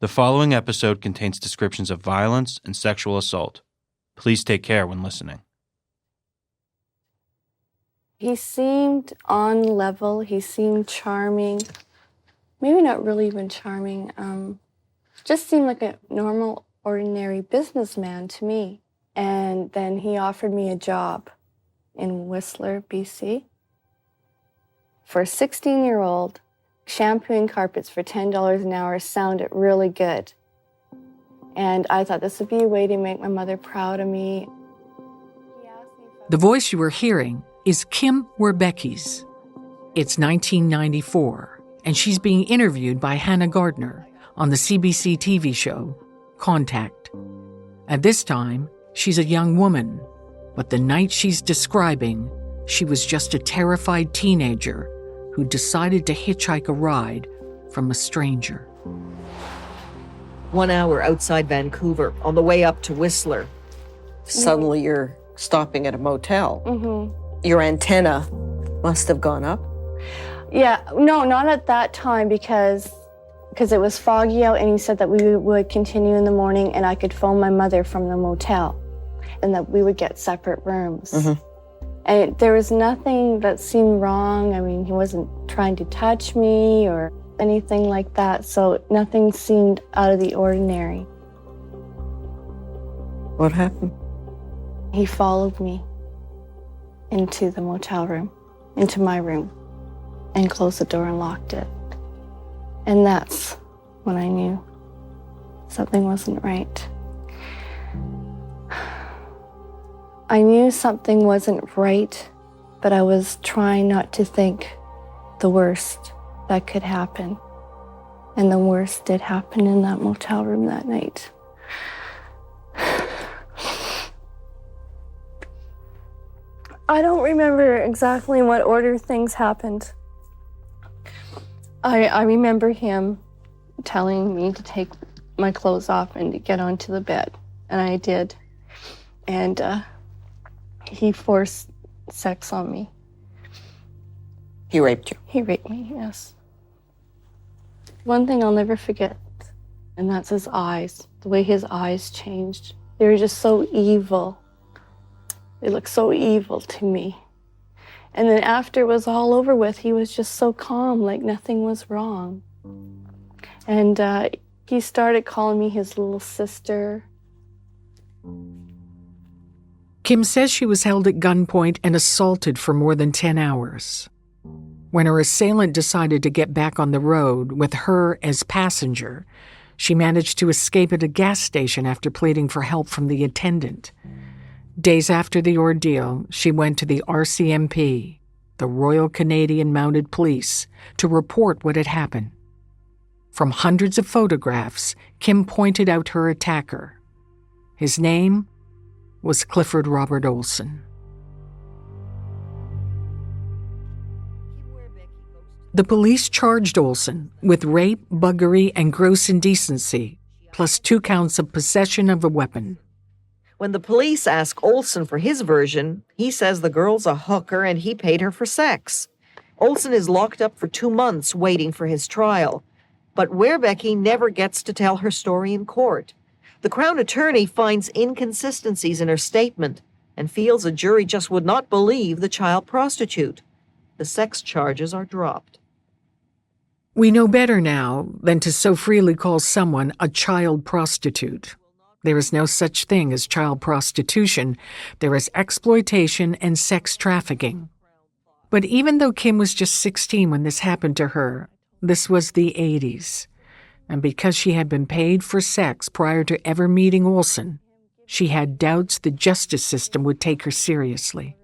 The following episode contains descriptions of violence and sexual assault. Please take care when listening. He seemed on level. He seemed charming. Maybe not really even charming. Just seemed like a normal, ordinary businessman to me. And then he offered me a job in Whistler, BC. For a 16-year-old, shampooing carpets for $10 an hour sounded really good. And I thought this would be a way to make my mother proud of me. The voice you were hearing is Kim Werbecky's. It's 1994, and she's being interviewed by Hannah Gardner on the CBC TV show Contact. At this time, she's a young woman, but the night she's describing, she was just a terrified teenager who decided to hitchhike a ride from a stranger. 1 hour outside Vancouver, on the way up to Whistler. Suddenly you're stopping at a motel. Mm-hmm. Your antenna must have gone up. Yeah, no, not at that time because it was foggy out, and he said that we would continue in the morning and I could phone my mother from the motel and that we would get separate rooms. Mm-hmm. And there was nothing that seemed wrong. I mean, he wasn't trying to touch me or anything like that, so nothing seemed out of the ordinary. What happened? He followed me into the motel room, into my room, and closed the door and locked it. And that's when I knew something wasn't right. I knew something wasn't right, but I was trying not to think the worst that could happen. And the worst did happen in that motel room that night. I don't remember exactly in what order things happened. I remember him telling me to take my clothes off and to get onto the bed, and I did. And he forced sex on me. He raped you? He raped me, yes. One thing I'll never forget, and that's his eyes, the way his eyes changed. They were just so evil. They looked so evil to me. And then after it was all over with, he was just so calm, like nothing was wrong. And he started calling me his little sister. Kim says she was held at gunpoint and assaulted for more than 10 hours. When her assailant decided to get back on the road with her as passenger, she managed to escape at a gas station after pleading for help from the attendant. Days after the ordeal, she went to the RCMP, the Royal Canadian Mounted Police, to report what had happened. From hundreds of photographs, Kim pointed out her attacker. His name was Clifford Robert Olson. The police charged Olson with rape, buggery, and gross indecency, plus 2 counts of possession of a weapon. When the police ask Olson for his version, he says the girl's a hooker and he paid her for sex. Olson is locked up for 2 months waiting for his trial. But Werbecki never gets to tell her story in court. The Crown Attorney finds inconsistencies in her statement and feels a jury just would not believe the child prostitute. The sex charges are dropped. We know better now than to so freely call someone a child prostitute. There is no such thing as child prostitution. There is exploitation and sex trafficking. But even though Kim was just 16 when this happened to her, this was the 80s. And because she had been paid for sex prior to ever meeting Olson, she had doubts the justice system would take her seriously.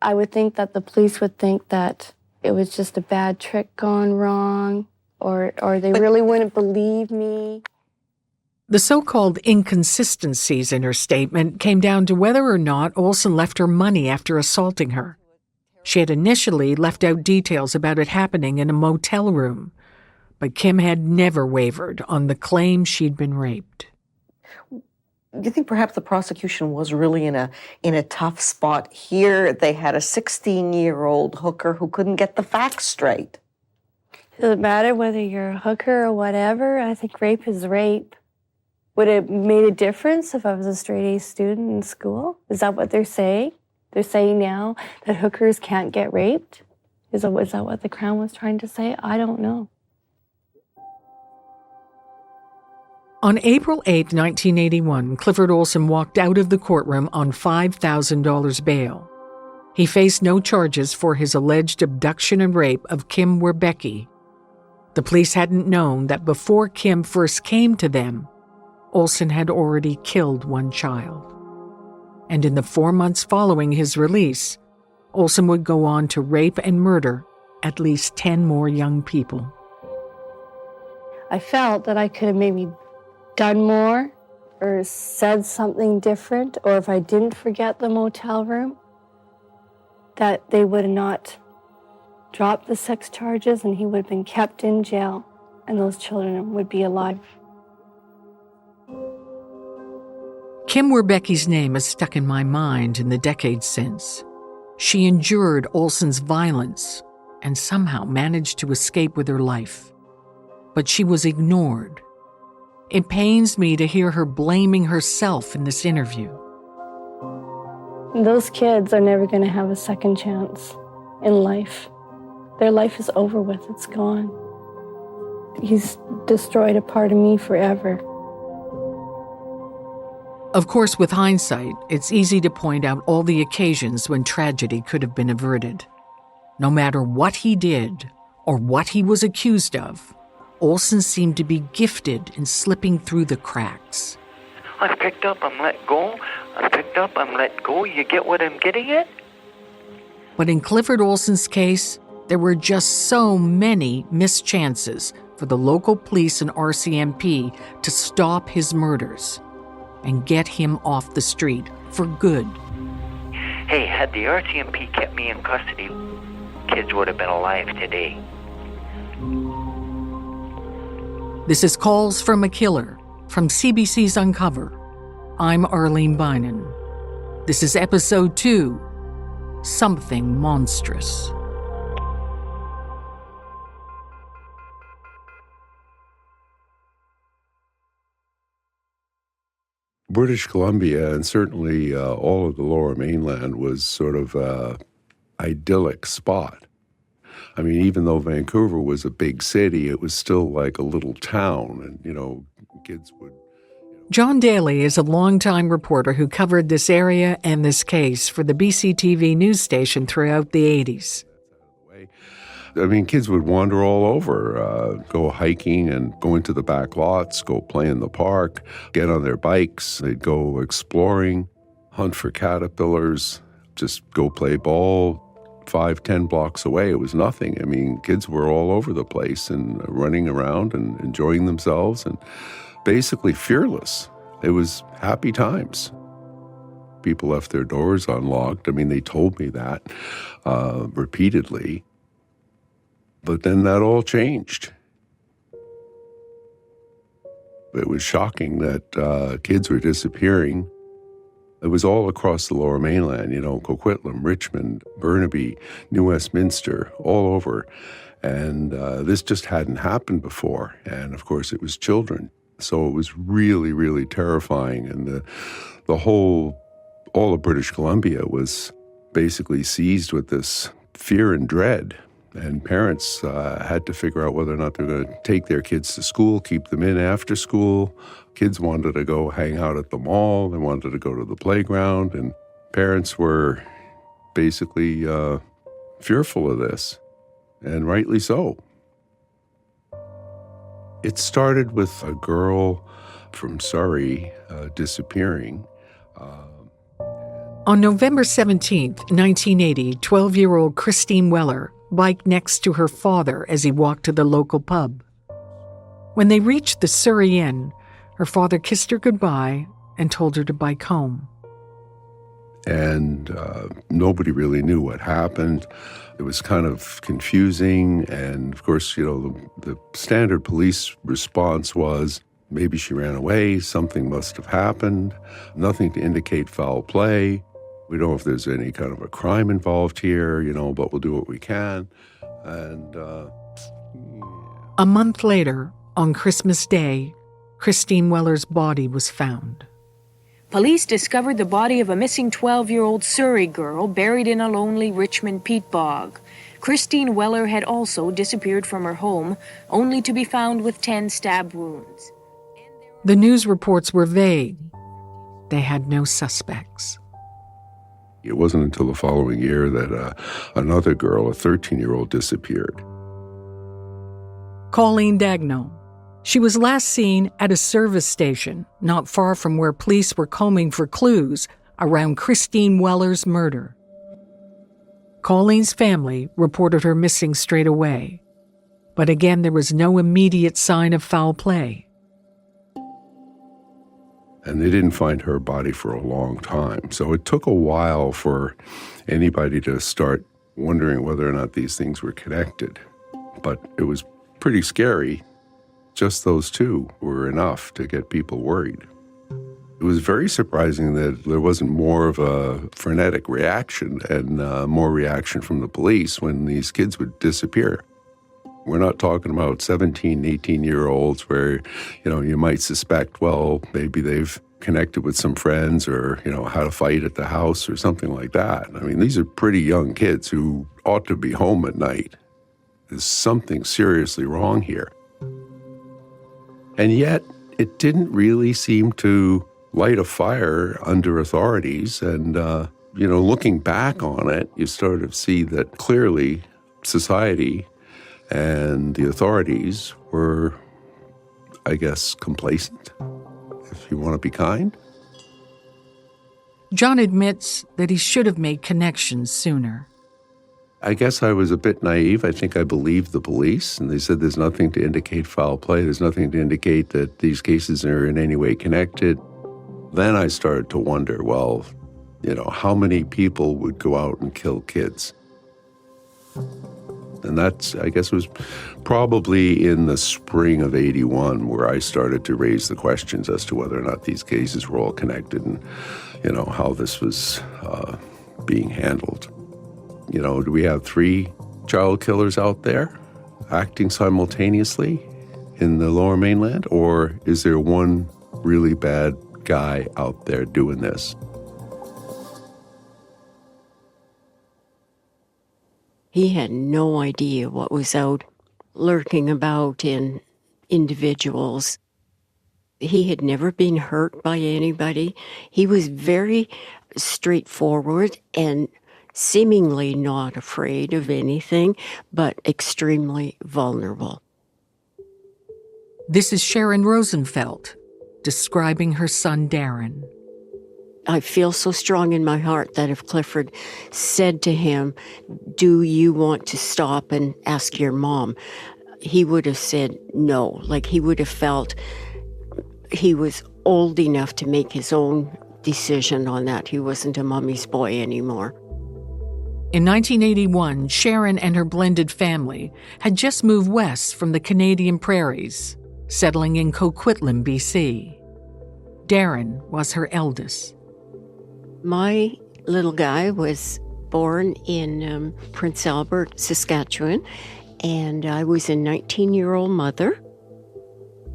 I would think that the police would think that it was just a bad trick gone wrong, or they really wouldn't believe me. The so-called inconsistencies in her statement came down to whether or not Olson left her money after assaulting her. She had initially left out details about it happening in a motel room, but Kim had never wavered on the claim she'd been raped. Do you think perhaps the prosecution was really in a tough spot here? They had a 16-year-old hooker who couldn't get the facts straight. Does it matter whether you're a hooker or whatever? I think rape is rape. Would it made a difference if I was a straight-A student in school? Is that what they're saying? They're saying now that hookers can't get raped? Is that what the Crown was trying to say? I don't know. On April 8, 1981, Clifford Olson walked out of the courtroom on $5,000 bail. He faced no charges for his alleged abduction and rape of Kim Werbecki. The police hadn't known that before Kim first came to them, Olson had already killed one child. And in the 4 months following his release, Olson would go on to rape and murder at least 10 more young people. I felt that I could have maybe done more or said something different, or if I didn't forget the motel room, that they would have not dropped the sex charges and he would have been kept in jail and those children would be alive. Kim Werbecki's name has stuck in my mind in the decades since. She endured Olson's violence and somehow managed to escape with her life. But she was ignored. It pains me to hear her blaming herself in this interview. Those kids are never going to have a second chance in life. Their life is over with, it's gone. He's destroyed a part of me forever. Of course, with hindsight, it's easy to point out all the occasions when tragedy could have been averted. No matter what he did or what he was accused of, Olson seemed to be gifted in slipping through the cracks. I'm picked up, I'm let go. I'm picked up, I'm let go. You get what I'm getting at? But in Clifford Olson's case, there were just so many missed chances for the local police and RCMP to stop his murders and get him off the street for good. Hey, had the RCMP kept me in custody, kids would have been alive today. This is Calls from a Killer from CBC's Uncover. I'm Arlene Bynon. This is Episode 2, Something Monstrous. British Columbia, and certainly all of the lower mainland, was sort of an idyllic spot. I mean, even though Vancouver was a big city, it was still like a little town, and, kids would... John Daly is a longtime reporter who covered this area and this case for the BCTV news station throughout the 80s. I mean, kids would wander all over, go hiking and go into the back lots, go play in the park, get on their bikes. They'd go exploring, hunt for caterpillars, just go play ball 5-10 blocks away. It was nothing. I mean, kids were all over the place and running around and enjoying themselves and basically fearless. It was happy times. People left their doors unlocked. I mean, they told me that repeatedly. But then that all changed. It was shocking that kids were disappearing. It was all across the lower mainland, Coquitlam, Richmond, Burnaby, New Westminster, all over. And this just hadn't happened before. And of course, it was children. So it was really, really terrifying. And all of British Columbia was basically seized with this fear and dread. And parents had to figure out whether or not they're going to take their kids to school, keep them in after school. Kids wanted to go hang out at the mall. They wanted to go to the playground. And parents were basically fearful of this, and rightly so. It started with a girl from Surrey disappearing. On November 17th, 1980, 12-year-old Christine Weller biked next to her father as he walked to the local pub. When they reached the Surrey Inn, her father kissed her goodbye and told her to bike home. And nobody really knew what happened. It was kind of confusing. And of course, the standard police response was, maybe she ran away, something must have happened, nothing to indicate foul play. We don't know if there's any kind of a crime involved here, but we'll do what we can. And A month later, on Christmas Day, Christine Weller's body was found. Police discovered the body of a missing 12-year-old Surrey girl buried in a lonely Richmond peat bog. Christine Weller had also disappeared from her home, only to be found with 10 stab wounds. The news reports were vague. They had no suspects. It wasn't until the following year that another girl, a 13-year-old, disappeared. Colleen Dagnall. She was last seen at a service station not far from where police were combing for clues around Christine Weller's murder. Colleen's family reported her missing straight away, but again there was no immediate sign of foul play. And they didn't find her body for a long time. So it took a while for anybody to start wondering whether or not these things were connected. But it was pretty scary. Just those two were enough to get people worried. It was very surprising that there wasn't more of a frenetic reaction and more reaction from the police when these kids would disappear. We're not talking about 17, 18-year-olds where, you might suspect, well, maybe they've connected with some friends or, had a fight at the house or something like that. I mean, these are pretty young kids who ought to be home at night. There's something seriously wrong here. And yet, it didn't really seem to light a fire under authorities. And, looking back on it, you sort of see that clearly society and the authorities were, I guess, complacent, if you want to be kind. John admits that he should have made connections sooner. I guess I was a bit naive. I think I believed the police, and they said there's nothing to indicate foul play. There's nothing to indicate that these cases are in any way connected. Then I started to wonder, well, how many people would go out and kill kids? And that's, I guess, was probably in the spring of '81 where I started to raise the questions as to whether or not these cases were all connected and, how this was being handled. Do we have 3 child killers out there acting simultaneously in the Lower Mainland? Or is there one really bad guy out there doing this? He had no idea what was out lurking about in individuals. He had never been hurt by anybody. He was very straightforward and seemingly not afraid of anything, but extremely vulnerable. This is Sharon Rosenfeld describing her son Darren. I feel so strong in my heart that if Clifford said to him, "Do you want to stop and ask your mom?" he would have said no. Like, he would have felt he was old enough to make his own decision on that. He wasn't a mommy's boy anymore. In 1981, Sharon and her blended family had just moved west from the Canadian prairies, settling in Coquitlam, BC. Darren was her eldest. My little guy was born in Prince Albert, Saskatchewan, and I was a 19-year-old mother.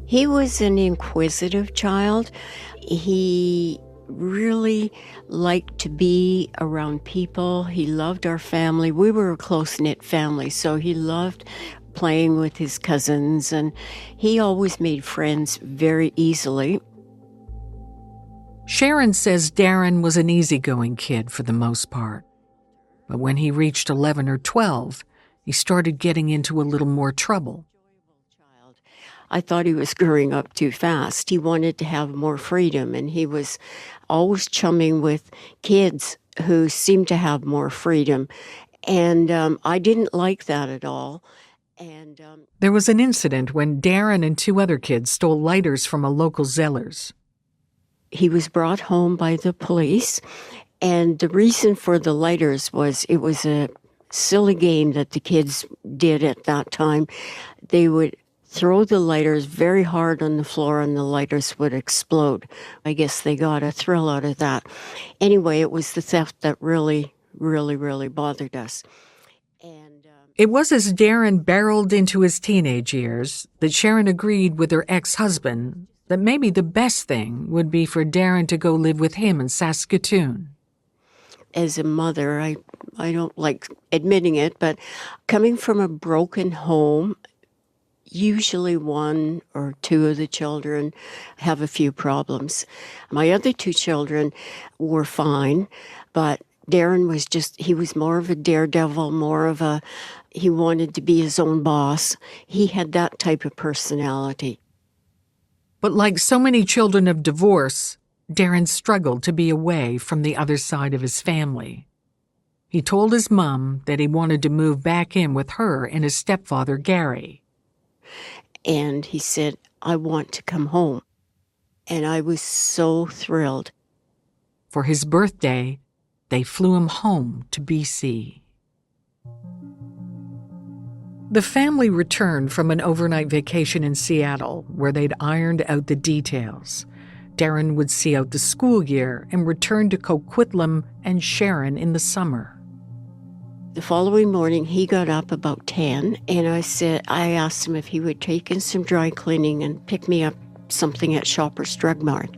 He was an inquisitive child. He really liked to be around people. He loved our family. We were a close-knit family, so he loved playing with his cousins, and he always made friends very easily. Sharon says Darren was an easygoing kid for the most part. But when he reached 11 or 12, he started getting into a little more trouble. I thought he was growing up too fast. He wanted to have more freedom, and he was always chumming with kids who seemed to have more freedom. And I didn't like that at all. And there was an incident when Darren and 2 other kids stole lighters from a local Zellers. He was brought home by the police, and the reason for the lighters was it was a silly game that the kids did at that time. They would throw the lighters very hard on the floor and the lighters would explode. I guess they got a thrill out of that. Anyway, it was the theft that really, really, really bothered us. It was as Darren barreled into his teenage years that Sharon agreed with her ex-husband that maybe the best thing would be for Darren to go live with him in Saskatoon. As a mother, I don't like admitting it, but coming from a broken home, usually one or two of the children have a few problems. My other two children were fine, but Darren he was more of a daredevil, he wanted to be his own boss. He had that type of personality. But like so many children of divorce, Darren struggled to be away from the other side of his family. He told his mom that he wanted to move back in with her and his stepfather, Gary. And he said, I want to come home. And I was so thrilled. For his birthday, they flew him home to BC. The family returned from an overnight vacation in Seattle, where they'd ironed out the details. Darren would see out the school year and return to Coquitlam and Sharon in the summer. The following morning, he got up about 10, and I asked him if he would take in some dry cleaning and pick me up something at Shoppers Drug Mart,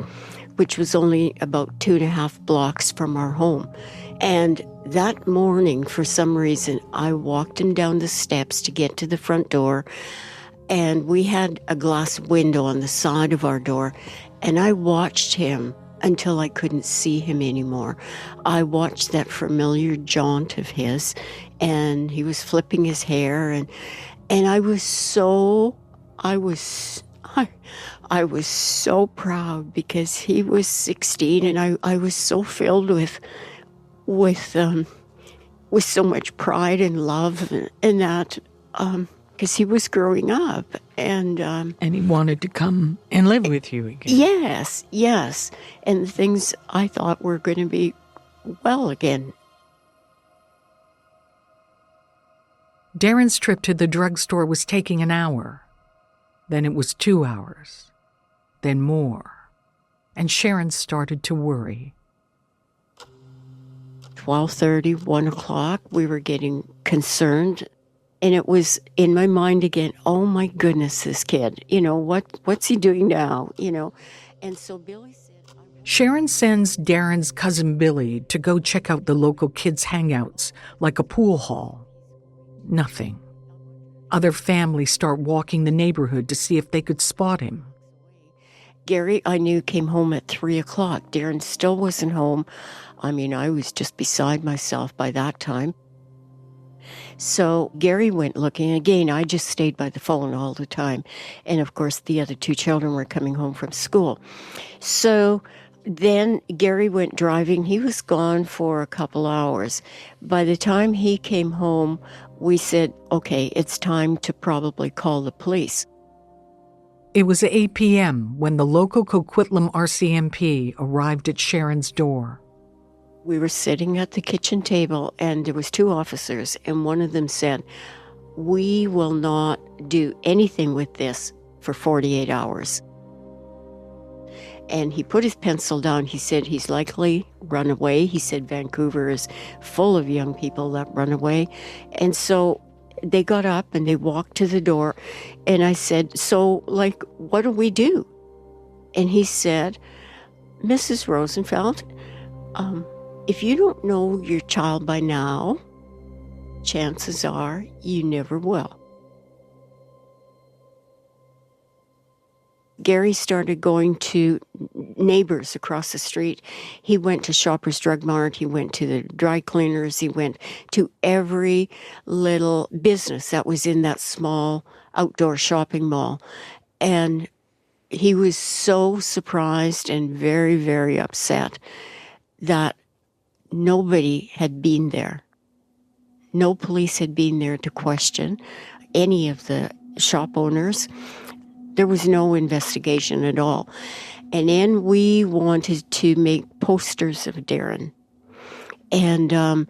which was only about 2.5 blocks from our home. And that morning, for some reason, I walked him down the steps to get to the front door, and we had a glass window on the side of our door, and I watched him until I couldn't see him anymore. I watched that familiar jaunt of his, and he was flipping his hair, and I was so proud because he was 16, and I was so filled with so much pride and love and that because he was growing up and he wanted to come and live with you again. Yes, and things I thought were going to be well again. Darren's trip to the drugstore was taking an hour. Then it was 2 hours. Then more. And Sharon started to worry. 12:30, 1 o'clock, we were getting concerned. And it was in my mind again, oh my goodness, this kid, what's he doing now, And so Billy said... Sharon sends Darren's cousin Billy to go check out the local kids' hangouts, like a pool hall. Nothing. Other families start walking the neighborhood to see if they could spot him. Gary, I knew, came home at 3 o'clock. Darren still wasn't home. I was just beside myself by that time. So Gary went looking. Again, I just stayed by the phone all the time. And of course, the other two children were coming home from school. So then Gary went driving. He was gone for a couple hours. By the time he came home, we said, okay, it's time to probably call the police. It was 8 p.m. when the local Coquitlam RCMP arrived at Sharon's door. We were sitting at the kitchen table, and there was two officers, and one of them said, we will not do anything with this for 48 hours. And he put his pencil down. He said he's likely run away. He said Vancouver is full of young people that run away. And so they got up and they walked to the door. And I said, so, what do we do? And he said, Mrs. Rosenfeld, if you don't know your child by now, chances are you never will. Gary started going to neighbors across the street. He went to Shoppers Drug Mart. He went to the dry cleaners. He went to every little business that was in that small outdoor shopping mall. And he was so surprised and very, very upset that nobody had been there. No police had been there to question any of the shop owners. There was no investigation at all. And then we wanted to make posters of Darren. And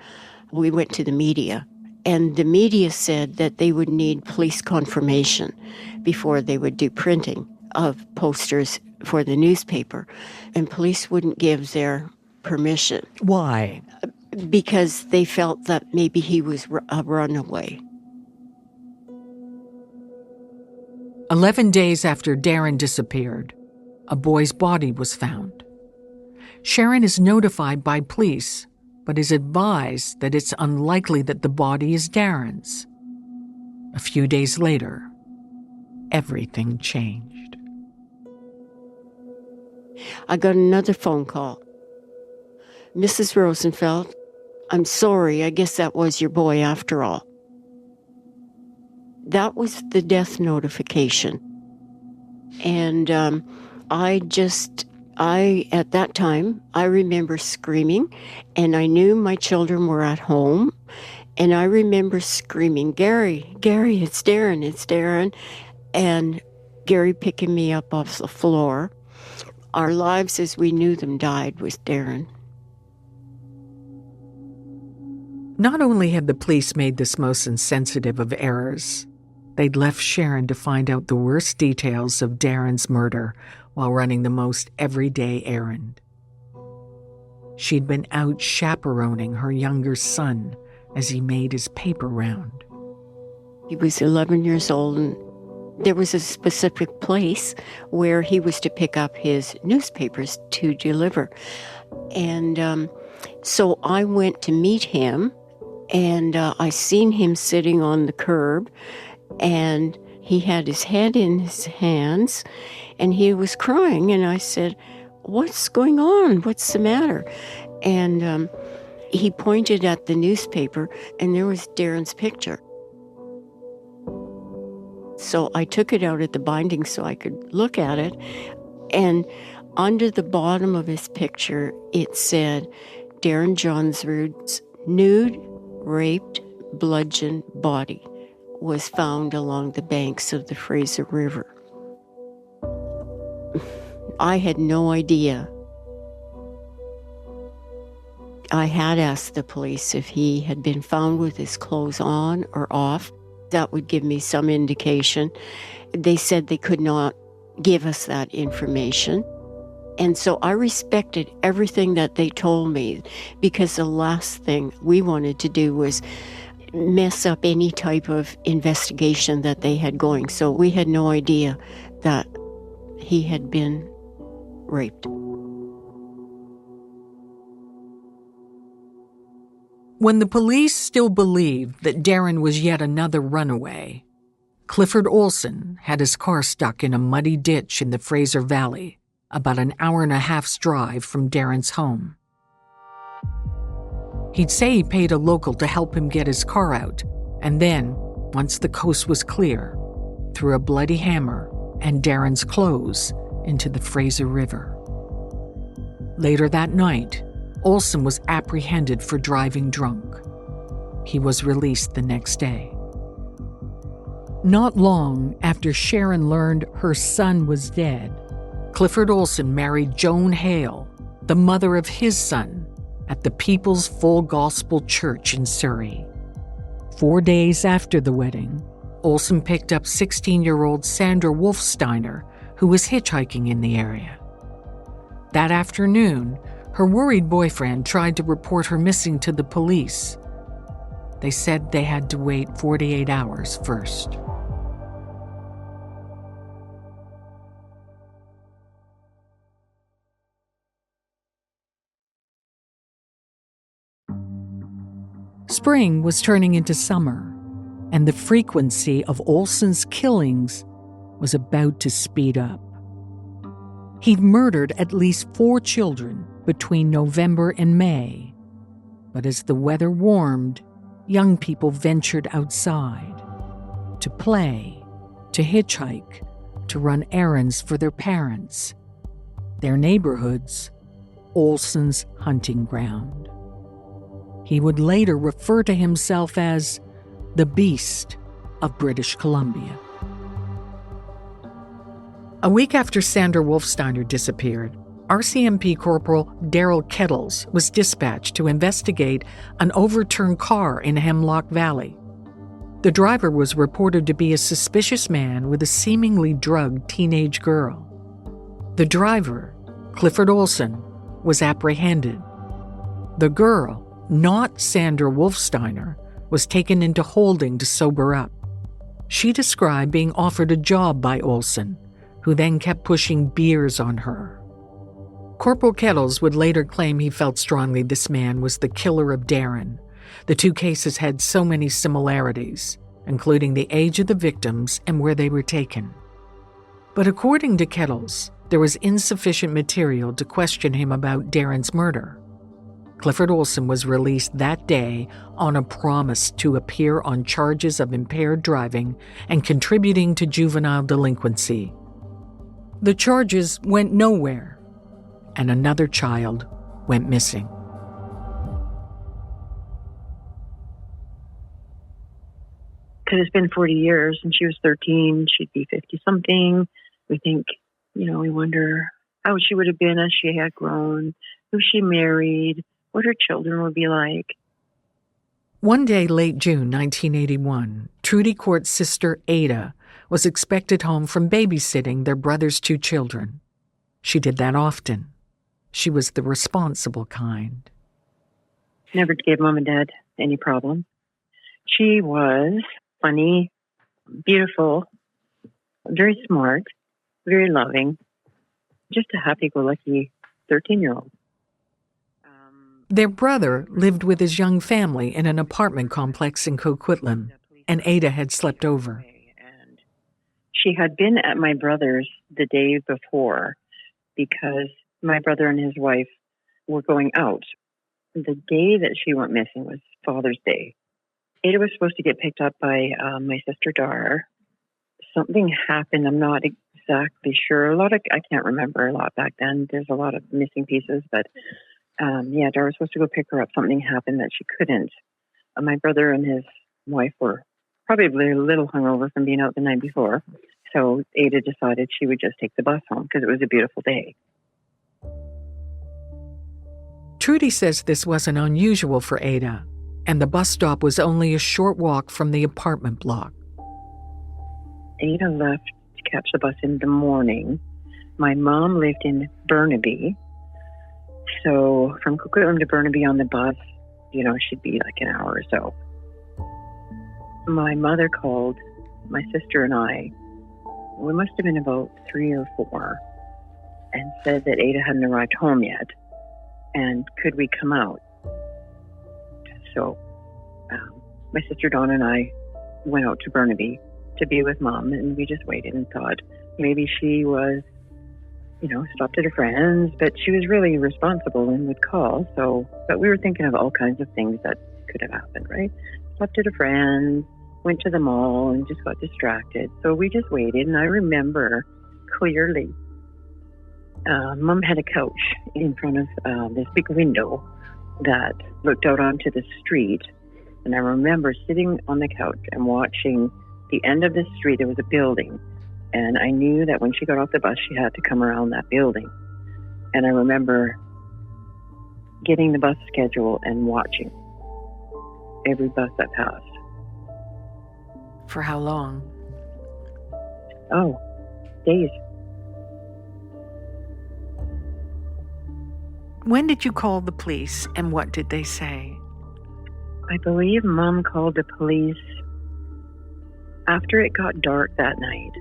we went to the media. And the media said that they would need police confirmation before they would do printing of posters for the newspaper. And police wouldn't give their permission. Why? Because they felt that maybe he was a runaway. 11 days after Darren disappeared, a boy's body was found. Sharon is notified by police, but is advised that it's unlikely that the body is Darren's. A few days later, everything changed. I got another phone call. Mrs. Rosenfeld, I'm sorry, I guess that was your boy after all. That was the death notification. And at that time, I remember screaming, and I knew my children were at home, and I remember screaming, Gary, it's Darren, and Gary picking me up off the floor. Our lives as we knew them died with Darren. Not only had the police made this most insensitive of errors, they'd left Sharon to find out the worst details of Darren's murder while running the most everyday errand. She'd been out chaperoning her younger son as he made his paper round. He was 11 years old, and there was a specific place where he was to pick up his newspapers to deliver. And so I went to meet him, and I seen him sitting on the curb, and he had his head in his hands, and he was crying. And I said, "What's going on? What's the matter?" And he pointed at the newspaper, and there was Darren's picture. So I took it out at the binding so I could look at it, and under the bottom of his picture, it said, Darren Johnsrud's nude, raped, bludgeoned body was found along the banks of the Fraser River. I had no idea. I had asked the police if he had been found with his clothes on or off. That would give me some indication. They said they could not give us that information. And so I respected everything that they told me, because the last thing we wanted to do was mess up any type of investigation that they had going. So we had no idea that he had been raped. When the police still believed that Darren was yet another runaway, Clifford Olson had his car stuck in a muddy ditch in the Fraser Valley, about an hour-and-a-half's drive from Darren's home. He'd say he paid a local to help him get his car out, and then, once the coast was clear, threw a bloody hammer and Darren's clothes into the Fraser River. Later that night, Olson was apprehended for driving drunk. He was released the next day. Not long after Sharon learned her son was dead, Clifford Olson married Joan Hale, the mother of his son, at the People's Full Gospel Church in Surrey. 4 days after the wedding, Olson picked up 16-year-old Sandra Wolfsteiner, who was hitchhiking in the area. That afternoon, her worried boyfriend tried to report her missing to the police. They said they had to wait 48 hours first. Spring was turning into summer, and the frequency of Olson's killings was about to speed up. He'd murdered at least 4 children between November and May. But as the weather warmed, young people ventured outside to play, to hitchhike, to run errands for their parents. Their neighborhoods, Olson's hunting ground. He would later refer to himself as the Beast of British Columbia. A week after Sandra Wolfsteiner disappeared, RCMP Corporal Daryl Kettles was dispatched to investigate an overturned car in Hemlock Valley. The driver was reported to be a suspicious man with a seemingly drugged teenage girl. The driver, Clifford Olson, was apprehended. The girl, not Sandra Wolfsteiner, was taken into holding to sober up. She described being offered a job by Olson, who then kept pushing beers on her. Corporal Kettles would later claim he felt strongly this man was the killer of Darren. The two cases had so many similarities, including the age of the victims and where they were taken. But according to Kettles, there was insufficient material to question him about Darren's murder. Clifford Olson was released that day on a promise to appear on charges of impaired driving and contributing to juvenile delinquency. The charges went nowhere, and another child went missing. Because it's been 40 years and she was 13, she'd be 50-something. We think, we wonder how she would have been as she had grown, who she married, what her children would be like. One day, late June 1981, Trudy Court's sister Ada was expected home from babysitting their brother's two children. She did that often. She was the responsible kind. Never gave Mom and Dad any problem. She was funny, beautiful, very smart, very loving, just a happy-go-lucky 13-year-old. Their brother lived with his young family in an apartment complex in Coquitlam, and Ada had slept over. She had been at my brother's the day before because my brother and his wife were going out. The day that she went missing was Father's Day. Ada was supposed to get picked up by my sister Dar. Something happened. I'm not exactly sure. I can't remember a lot back then. There's a lot of missing pieces, but Dar was supposed to go pick her up. Something happened that she couldn't. My brother and his wife were probably a little hungover from being out the night before. So Ada decided she would just take the bus home because it was a beautiful day. Trudy says this wasn't unusual for Ada, and the bus stop was only a short walk from the apartment block. Ada left to catch the bus in the morning. My mom lived in Burnaby. So from Coquitlam to Burnaby on the bus, she'd be like an hour or so. My mother called my sister and I. We must have been about 3 or 4, and said that Ada hadn't arrived home yet, and could we come out? So my sister Dawn and I went out to Burnaby to be with Mom, and we just waited and thought maybe she was, stopped at her friends, but she was really responsible and would call. But we were thinking of all kinds of things that could have happened, right? Stopped at her friends, went to the mall, and just got distracted. So we just waited, and I remember clearly Mom had a couch in front of this big window that looked out onto the street, and I remember sitting on the couch and watching the end of the street. There was a building, and I knew that when she got off the bus, she had to come around that building. And I remember getting the bus schedule and watching every bus that passed. For how long? Oh, days. When did you call the police, and what did they say? I believe Mom called the police after it got dark that night.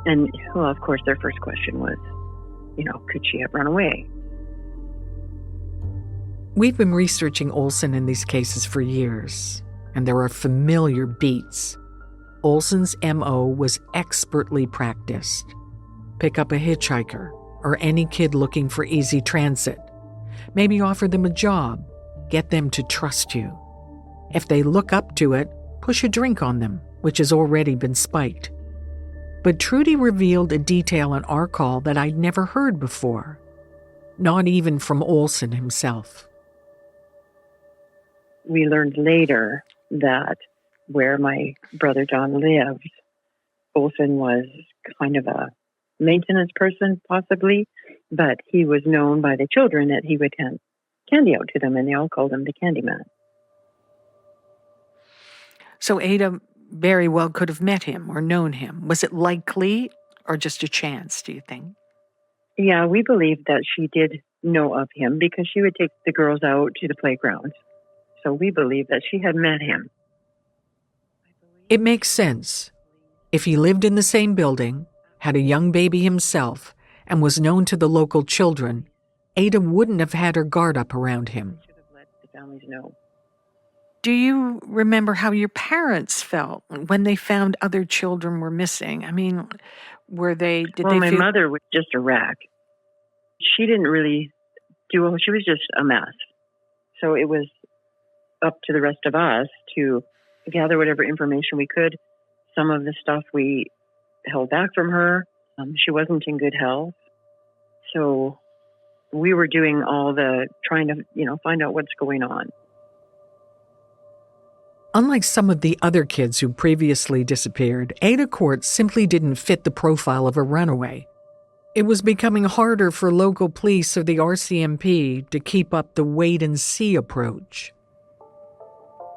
And, well, of course, their first question was, could she have run away? We've been researching Olson in these cases for years, and there are familiar beats. Olson's M.O. was expertly practiced. Pick up a hitchhiker or any kid looking for easy transit. Maybe offer them a job. Get them to trust you. If they look up to it, push a drink on them, which has already been spiked. But Trudy revealed a detail on our call that I'd never heard before, not even from Olson himself. We learned later that where my brother John lived, Olson was kind of a maintenance person, possibly, but he was known by the children that he would hand candy out to them, and they all called him the Candyman. So Ada very well could have met him or known him. Was it likely or just a chance, do you think? Yeah, we believe that she did know of him because she would take the girls out to the playground. So we believe that she had met him. It makes sense. If he lived in the same building, had a young baby himself, and was known to the local children, Ada wouldn't have had her guard up around him. Should have let the families know. Do you remember how your parents felt when they found other children were missing? I mean, did Well, they my feel... mother was just a wreck. She didn't really do well. She was just a mess. So it was up to the rest of us to gather whatever information we could. Some of the stuff we held back from her. She wasn't in good health. So we were doing all the trying to, find out what's going on. Unlike some of the other kids who previously disappeared, Ada Court simply didn't fit the profile of a runaway. It was becoming harder for local police or the RCMP to keep up the wait-and-see approach.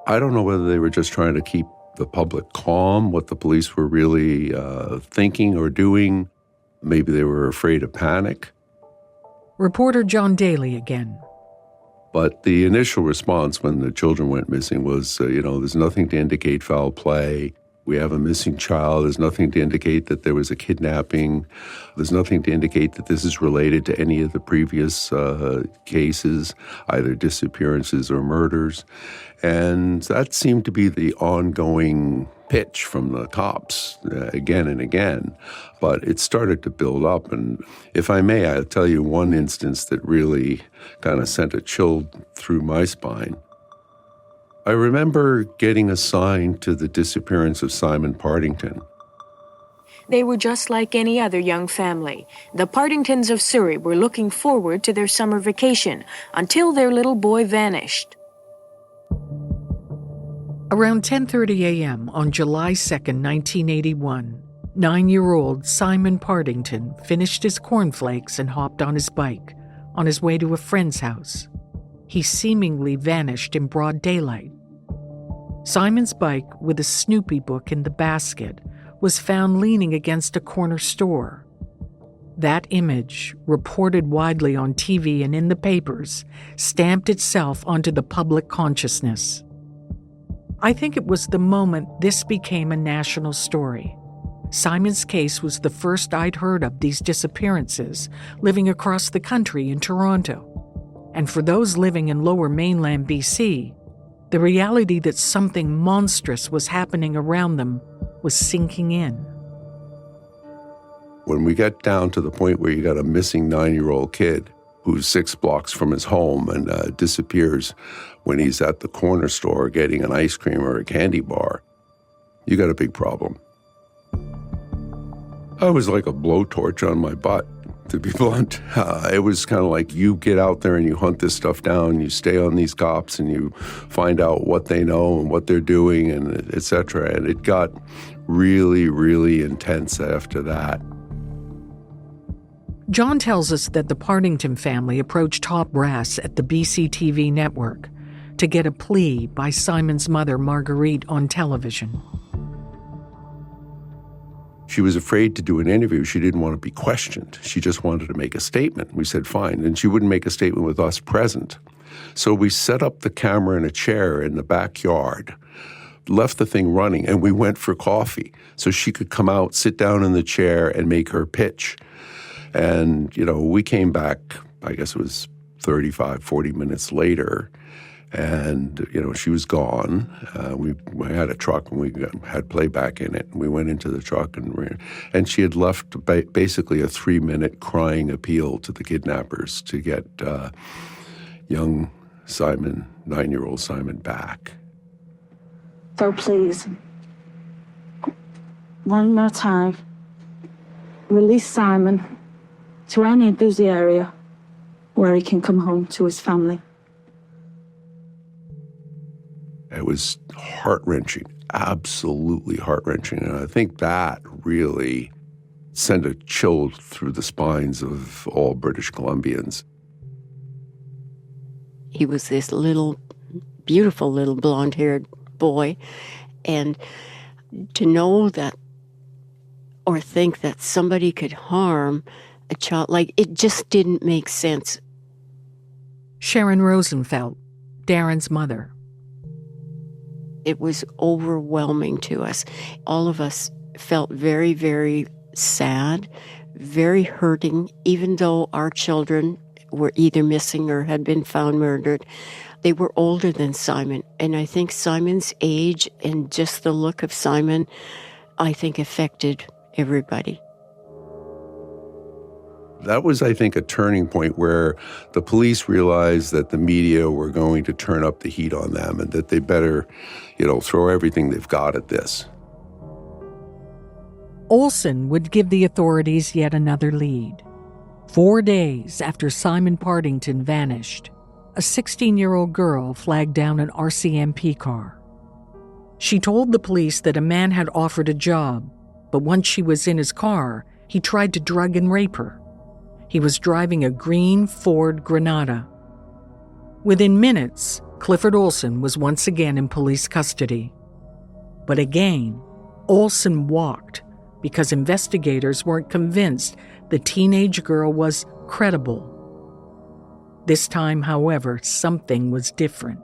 I don't know whether they were just trying to keep the public calm, what the police were really thinking or doing. Maybe they were afraid of panic. Reporter John Daly again. But the initial response when the children went missing was, there's nothing to indicate foul play. We have a missing child. There's nothing to indicate that there was a kidnapping. There's nothing to indicate that this is related to any of the previous cases, either disappearances or murders. And that seemed to be the ongoing pitch from the cops again and again. But it started to build up. And if I may, I'll tell you one instance that really kind of sent a chill through my spine. I remember getting assigned to the disappearance of Simon Partington. They were just like any other young family. The Partingtons of Surrey were looking forward to their summer vacation until their little boy vanished. Around 10:30 a.m. on July 2nd, 1981, 9-year-old Simon Partington finished his cornflakes and hopped on his bike on his way to a friend's house. He seemingly vanished in broad daylight. Simon's bike, with a Snoopy book in the basket, was found leaning against a corner store. That image, reported widely on TV and in the papers, stamped itself onto the public consciousness. I think it was the moment this became a national story. Simon's case was the first I'd heard of these disappearances living across the country in Toronto. And for those living in lower mainland BC, the reality that something monstrous was happening around them was sinking in. When we got down to the point where you got a missing 9-year-old kid who's 6 blocks from his home and disappears when he's at the corner store getting an ice cream or a candy bar, you got a big problem. I was like a blowtorch on my butt, to be blunt. It was kind of like you get out there and you hunt this stuff down, you stay on these cops and you find out what they know and what they're doing and et cetera. And it got really, really intense after that. John tells us that the Partington family approached top brass at the BCTV network to get a plea by Simon's mother, Marguerite, on television. She was afraid to do an interview. She didn't want to be questioned. She just wanted to make a statement. We said, fine. And she wouldn't make a statement with us present. So we set up the camera in a chair in the backyard, left the thing running, and we went for coffee so she could come out, sit down in the chair, and make her pitch. And, we came back, I guess it was 35, 40 minutes later, and, she was gone. We had a truck, and we had playback in it. We went into the truck, and she had left basically a 3-minute crying appeal to the kidnappers to get young Simon, 9-year-old Simon, back. So please, one more time, release Simon to any busy area where he can come home to his family. It was heart-wrenching, absolutely heart-wrenching. And I think that really sent a chill through the spines of all British Columbians. He was this little, beautiful little blonde-haired boy. And to know that or think that somebody could harm a child, it just didn't make sense. Sharon Rosenfeld, Darren's mother. It was overwhelming to us. All of us felt very, very sad, very hurting, even though our children were either missing or had been found murdered. They were older than Simon, and I think Simon's age and just the look of Simon, I think, affected everybody. That was, I think, a turning point where the police realized that the media were going to turn up the heat on them and that they better, throw everything they've got at this. Olson would give the authorities yet another lead. 4 days after Simon Partington vanished, a 16-year-old girl flagged down an RCMP car. She told the police that a man had offered a job, but once she was in his car, he tried to drug and rape her. He was driving a green Ford Granada. Within minutes, Clifford Olson was once again in police custody. But again, Olson walked because investigators weren't convinced the teenage girl was credible. This time, however, something was different.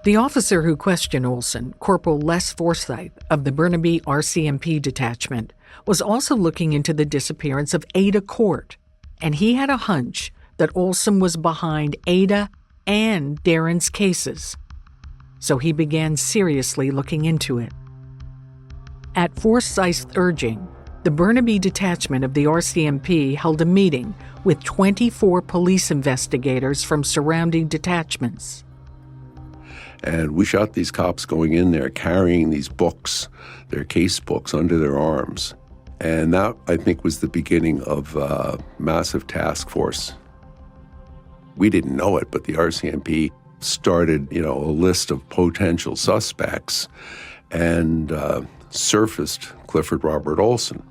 The officer who questioned Olson, Corporal Les Forsyth of the Burnaby RCMP detachment, was also looking into the disappearance of Ada Court, and he had a hunch that Olson was behind Ada and Darren's cases. So he began seriously looking into it. At Forsyth's urging, the Burnaby detachment of the RCMP held a meeting with 24 police investigators from surrounding detachments. And we shot these cops going in there carrying these books, their case books, under their arms. And that, I think, was the beginning of a massive task force. We didn't know it, but the RCMP started, a list of potential suspects and surfaced Clifford Robert Olson.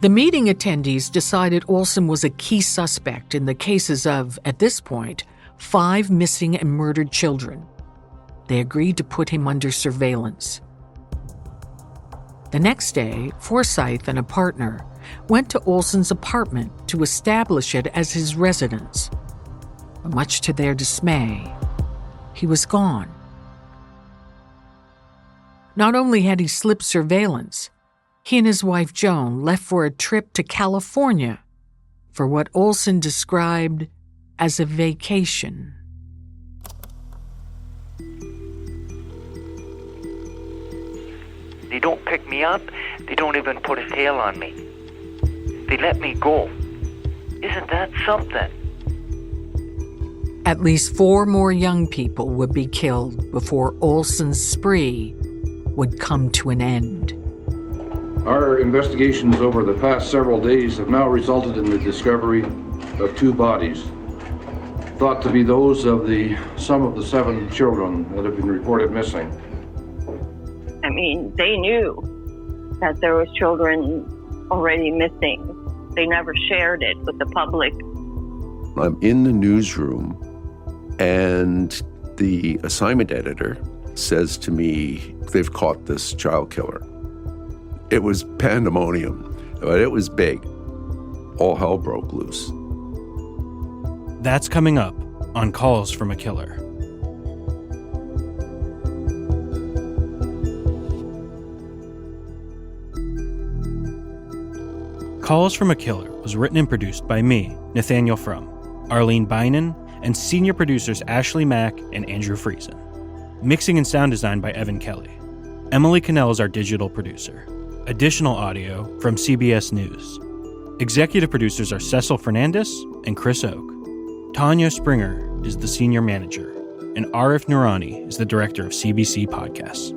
The meeting attendees decided Olson was a key suspect in the cases of, at this point, 5 missing and murdered children. They agreed to put him under surveillance. The next day, Forsyth and a partner went to Olson's apartment to establish it as his residence. But much to their dismay, he was gone. Not only had he slipped surveillance, he and his wife Joan left for a trip to California for what Olson described as a vacation. They don't pick me up. They don't even put a tail on me. They let me go. Isn't that something? At least 4 more young people would be killed before Olson's spree would come to an end. Our investigations over the past several days have now resulted in the discovery of 2 bodies, thought to be those of some of the 7 children that have been reported missing. I mean, they knew that there was children already missing. They never shared it with the public. I'm in the newsroom, and the assignment editor says to me, they've caught this child killer. It was pandemonium, but it was big. All hell broke loose. That's coming up on Calls from a Killer. Calls from a Killer was written and produced by me, Nathaniel Frum, Arlene Bynon, and senior producers Ashley Mack and Andrew Friesen. Mixing and sound design by Evan Kelly. Emily Cannell is our digital producer. Additional audio from CBS News. Executive producers are Cecil Fernandez and Chris Oak. Tanya Springer is the senior manager, and Arif Noorani is the director of CBC Podcasts.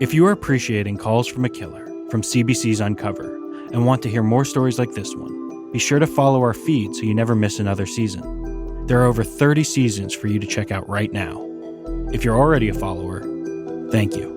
If you are appreciating Calls from a Killer from CBC's Uncover and want to hear more stories like this one, be sure to follow our feed so you never miss another season. There are over 30 seasons for you to check out right now. If you're already a follower, thank you.